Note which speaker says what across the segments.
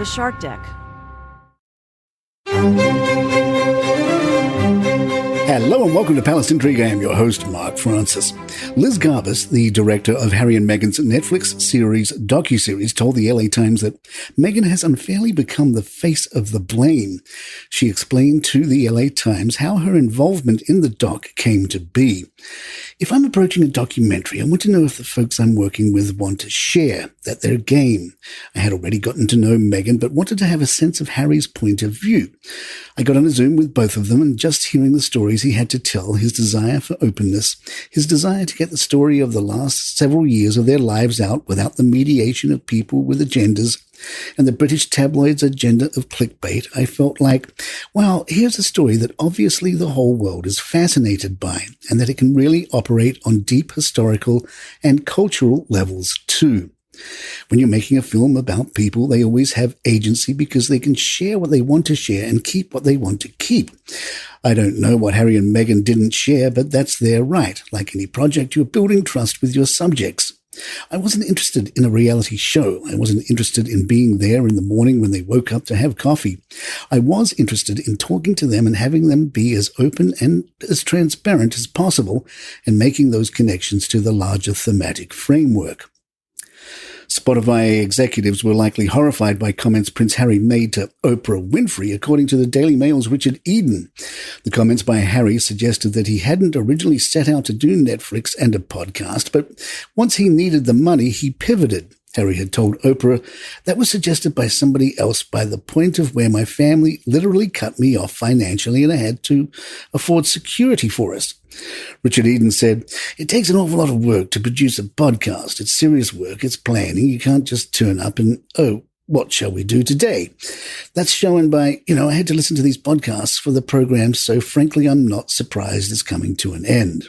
Speaker 1: The Shark Deck.
Speaker 2: Hello and welcome to Palace Intrigue. I am your host, Mark Francis. Liz Garbus, the director of Harry and Meghan's Netflix series docuseries, told the LA Times that Meghan has unfairly become the face of the blame. She explained to the LA Times how her involvement in the doc came to be. If I'm approaching a documentary, I want to know if the folks I'm working with want to share, that they're game. I had already gotten to know Meghan, but wanted to have a sense of Harry's point of view. I got on a Zoom with both of them, and just hearing the stories he had to tell, his desire for openness, his desire to get the story of the last several years of their lives out without the mediation of people with agendas, and the British tabloids' agenda of clickbait, I felt like, wow, here's a story that obviously the whole world is fascinated by, and that it can really operate on deep historical and cultural levels too. When you're making a film about people, they always have agency because they can share what they want to share and keep what they want to keep. I don't know what Harry and Meghan didn't share, but that's their right. Like any project, you're building trust with your subjects. I wasn't interested in a reality show. I wasn't interested in being there in the morning when they woke up to have coffee. I was interested in talking to them and having them be as open and as transparent as possible and making those connections to the larger thematic framework. Spotify executives were likely horrified by comments Prince Harry made to Oprah Winfrey, according to the Daily Mail's Richard Eden. The comments by Harry suggested that he hadn't originally set out to do Netflix and a podcast, but once he needed the money, he pivoted. Harry had told Oprah, that was suggested by somebody else by the point of where my family literally cut me off financially and I had to afford security for us. Richard Eden said, it takes an awful lot of work to produce a podcast. It's serious work. It's planning. You can't just turn up and, oh, what shall we do today? That's shown by, I had to listen to these podcasts for the program, so frankly, I'm not surprised it's coming to an end.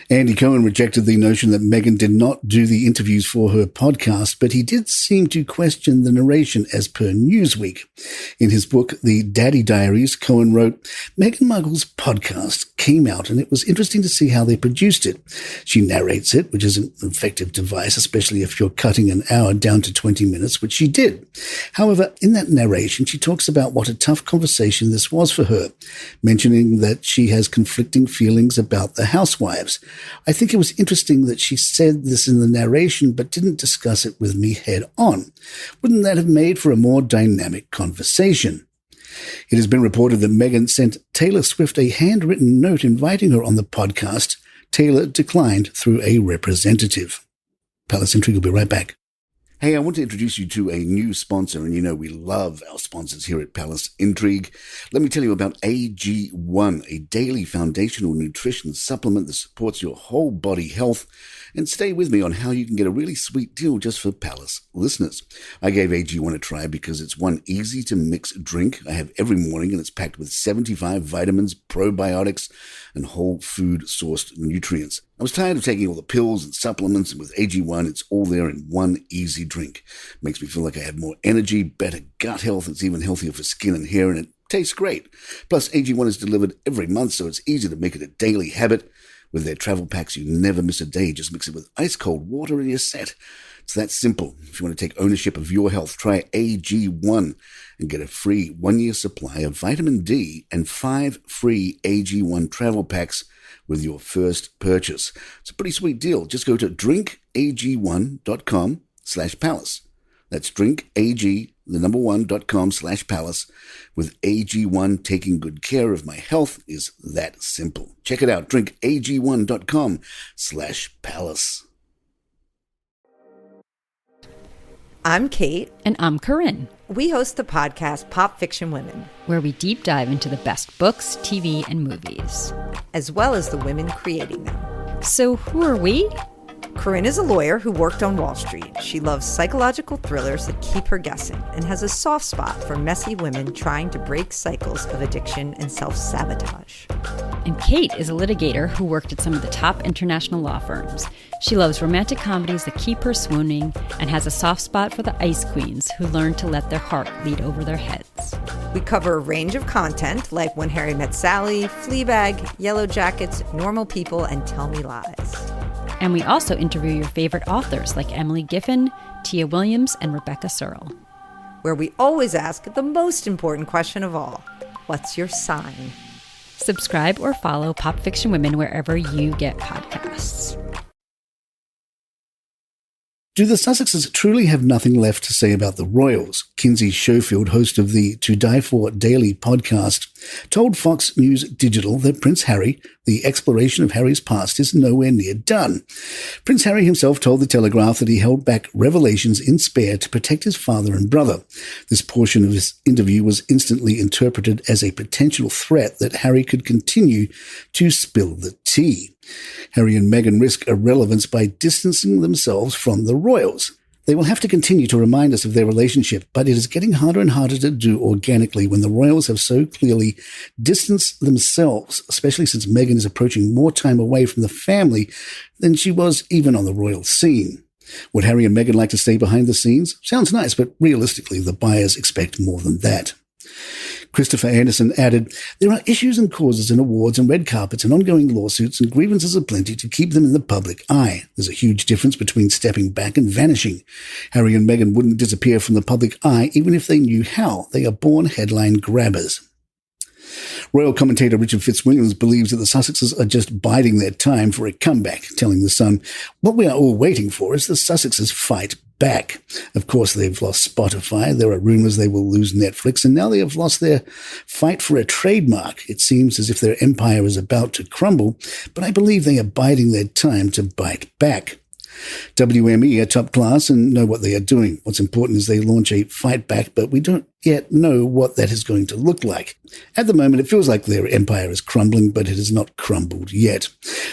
Speaker 2: Andy Cohen rejected the notion that Meghan did not do the interviews for her podcast, but he did seem to question the narration as per Newsweek. In his book, The Daddy Diaries, Cohen wrote, Meghan Markle's podcast came out and it was interesting to see how they produced it. She narrates it, which is an effective device, especially if you're cutting an hour down to 20 minutes, which she did. However, in that narration, she talks about what a tough conversation this was for her, mentioning that she has conflicting feelings about the housewives. I think it was interesting that she said this in the narration but didn't discuss it with me head on. Wouldn't that have made for a more dynamic conversation? It has been reported that Meghan sent Taylor Swift a handwritten note inviting her on the podcast. Taylor declined through a representative. Palace Intrigue will be right back. Hey, I want to introduce you to a new sponsor, and we love our sponsors here at Palace Intrigue. Let me tell you about AG1, a daily foundational nutrition supplement that supports your whole body health. And stay with me on how you can get a really sweet deal just for Palace listeners. I gave AG1 a try because it's one easy-to-mix drink I have every morning, and it's packed with 75 vitamins, probiotics, and whole food-sourced nutrients. I was tired of taking all the pills and supplements, and with AG1, it's all there in one easy drink. It makes me feel like I have more energy, better gut health. It's even healthier for skin and hair, and it tastes great. Plus, AG1 is delivered every month, so it's easy to make it a daily habit. With their travel packs, you never miss a day. Just mix it with ice-cold water and you're set. It's that simple. If you want to take ownership of your health, try AG1 and get a free 1-year supply of vitamin D and 5 free AG1 travel packs with your first purchase. It's a pretty sweet deal. Just go to drinkag1.com/palace. That's drinkag1.com/palace. With AG1, taking good care of my health is that simple. Check it out. drinkag1.com/palace.
Speaker 3: I'm Kate.
Speaker 4: And I'm Corinne.
Speaker 3: We host the podcast Pop Fiction Women,
Speaker 4: where we deep dive into the best books, TV, and movies,
Speaker 3: as well as the women creating them.
Speaker 4: So who are we?
Speaker 3: Corinne is a lawyer who worked on Wall Street. She loves psychological thrillers that keep her guessing and has a soft spot for messy women trying to break cycles of addiction and self-sabotage.
Speaker 4: And Kate is a litigator who worked at some of the top international law firms. She loves romantic comedies that keep her swooning and has a soft spot for the ice queens who learn to let their heart lead over their heads.
Speaker 3: We cover a range of content like When Harry Met Sally, Fleabag, Yellow Jackets, Normal People, and Tell Me Lies.
Speaker 4: And we also interview your favorite authors like Emily Giffin, Tia Williams, and Rebecca Searle.
Speaker 3: where we always ask the most important question of all. What's your sign?
Speaker 4: Subscribe or follow Pop Fiction Women wherever you get podcasts.
Speaker 2: Do the Sussexes truly have nothing left to say about the royals? Kinsey Schofield, host of the To Die For Daily podcast, told Fox News Digital that Prince Harry, the exploration of Harry's past, is nowhere near done. Prince Harry himself told The Telegraph that he held back revelations in spare to protect his father and brother. This portion of his interview was instantly interpreted as a potential threat that Harry could continue to spill the tea. Harry and Meghan risk irrelevance by distancing themselves from the royals. They will have to continue to remind us of their relationship, but it is getting harder and harder to do organically when the royals have so clearly distanced themselves, especially since Meghan is approaching more time away from the family than she was even on the royal scene. Would Harry and Meghan like to stay behind the scenes? Sounds nice, but realistically, the buyers expect more than that. Christopher Anderson added, there are issues and causes and awards and red carpets and ongoing lawsuits and grievances aplenty to keep them in the public eye. There's a huge difference between stepping back and vanishing. Harry and Meghan wouldn't disappear from the public eye even if they knew how. They are born headline grabbers. Royal commentator Richard Fitzwilliams believes that the Sussexes are just biding their time for a comeback, telling The Sun, what we are all waiting for is the Sussexes fight back. Of course, they've lost Spotify. There are rumors they will lose Netflix, and now they have lost their fight for a trademark. It seems as if their empire is about to crumble, but I believe they are biding their time to bite back. WME are top class and know what they are doing. What's important is they launch a fight back, but we don't yet know what that is going to look like. At the moment, it feels like their empire is crumbling, but it has not crumbled yet.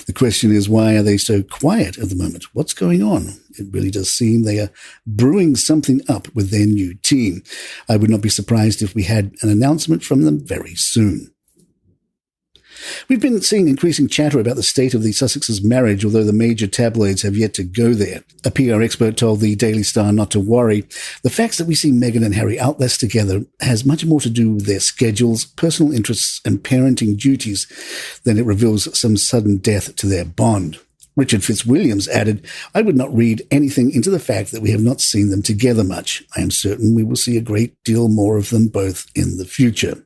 Speaker 2: The question is, why are they so quiet at the moment? What's going on? It really does seem they are brewing something up with their new team. I would not be surprised if we had an announcement from them very soon. We've been seeing increasing chatter about the state of the Sussexes' marriage, although the major tabloids have yet to go there. A PR expert told the Daily Star not to worry. The facts that we see Meghan and Harry out less together has much more to do with their schedules, personal interests, and parenting duties than it reveals some sudden death to their bond. Richard Fitzwilliams added, I would not read anything into the fact that we have not seen them together much. I am certain we will see a great deal more of them both in the future.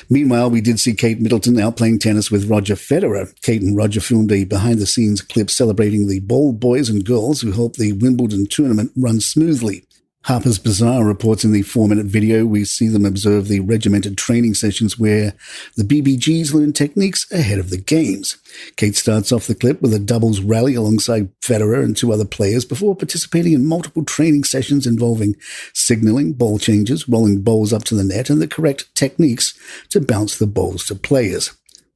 Speaker 2: Meanwhile, we did see Kate Middleton out playing tennis with Roger Federer. Kate and Roger filmed a behind-the-scenes clip celebrating the bold boys and girls who helped the Wimbledon tournament run smoothly. Harper's Bazaar reports in the 4-minute video we see them observe the regimented training sessions where the BBGs learn techniques ahead of the games. Kate starts off the clip with a doubles rally alongside Federer and 2 other players before participating in multiple training sessions involving signaling, ball changes, rolling balls up to the net, and the correct techniques to bounce the balls to players.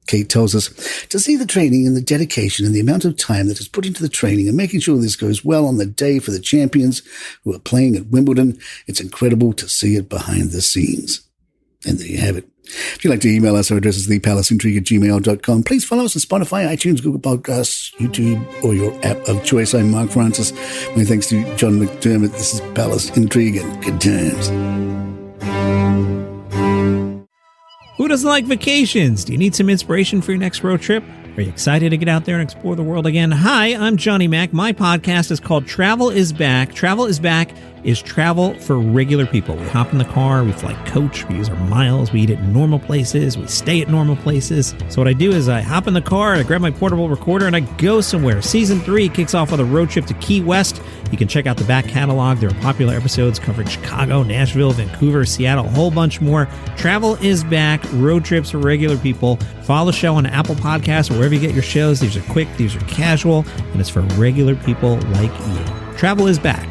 Speaker 2: Kate tells us, to see the training and the dedication and the amount of time that is put into the training and making sure this goes well on the day for the champions who are playing at Wimbledon, it's incredible to see it behind the scenes. And there you have it. If you'd like to email us, our address is thepalaceintrigue@gmail.com. Please follow us on Spotify, iTunes, Google Podcasts, YouTube, or your app of choice. I'm Mark Francis. My thanks to John McDermott. This is Palace Intrigue and good times.
Speaker 1: Who doesn't like vacations? Do you need some inspiration for your next road trip? Are you excited to get out there and explore the world again? Hi, I'm Johnny Mac. My podcast is called Travel is Back. Travel is Back is travel for regular people. We hop in the car, we fly coach, we use our miles, we eat at normal places, we stay at normal places. So what I do is I hop in the car, I grab my portable recorder, and I go somewhere. Season 3 kicks off with a road trip to Key West. You can check out the back catalog. There are popular episodes covering Chicago, Nashville, Vancouver, Seattle, a whole bunch more. Travel is Back, road trips for regular people. Follow the show on Apple Podcasts or wherever you get your shows. These are quick, these are casual, and it's for regular people like you. Travel is Back.